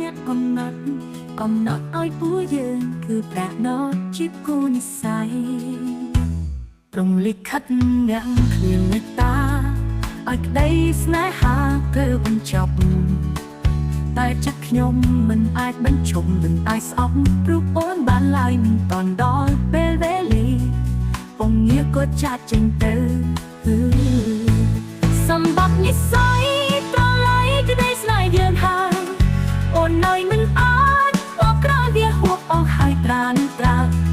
អ្នកកំណត់ឲ្យពួកយើងគឺប្រាណោជាគូនិស្ស័យព្រមលិខិតអ្នកគ្មានមេត្តាឲ្យក្តីស្នេហាត្រូវបញ្ចប់តែចិត្តខ្ញុំមិនអាចបញ្ឈប់មិនអាចស្អប់ព្រោះអូនបានឡើយមិនតន់ដល់ពេលវេលាពងងារក៏ចាត់ចេញទៅសម្បត្តិនិស្ស័យត្រឡៃក្តីស្នេហ៍យើងហើយអូននៅមិនអាចបកក្រោយវាហួបអស់ហើយត្រាន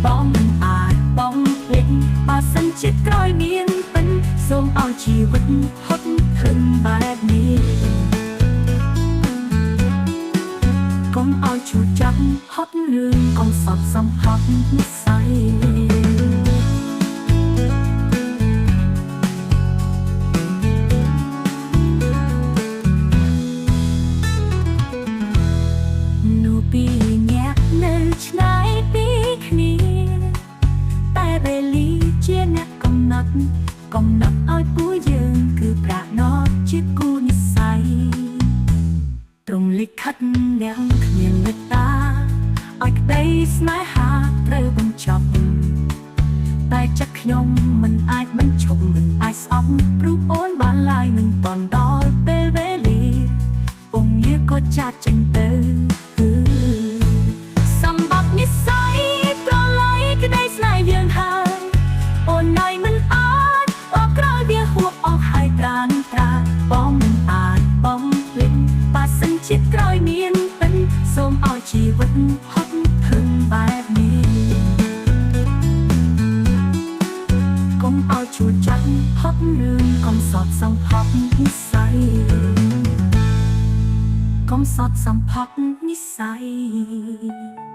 បងមិនអាចបងភ្លេចបើសិនជាក្រោយមានពិនសូមឲ្យជីវិតហត់ធឹងបែបនេះកុំឲ្យឈឺចាប់ហត់រឿងកុំសត់សំហត់និស្ស័យពីញាក់នៅឆ្ងាយពីគ្នាតែវេលាជាអ្នកកំណត់ឲ្យពួកយើងគឺប្រាណោជាគូនិស្ស័យត្រង់លិខិតអ្នកគ្មានមេត្តាឲ្យក្តីស្នេហាត្រូវបញ្ចប់តែចិត្តខ្ញុំមិនអាចបញ្ឈប់មិនអាចស្អប់ព្រោះអូនបានឡើយមិនតន់ដល់ពេលវេលាពងងារក៏ចាត់ចេញទៅនិស្ស័យត្រឡៃក្តីស្នេហ៍យើងហើយអូននៅមិនអាចបកក្រោយវាហួបអស់ហើយត្រានបងមិនអាចបងភ្លេចបើសិនជាក្រោយមានពិនសូមឲ្យជីវិតហត់ធឹងបែបនេះកុំឲ្យឈួតចាប់ហត់រឿងកុំសត់សំផប់និស្ស័យកុំសត់សំផប់និស្ស័យ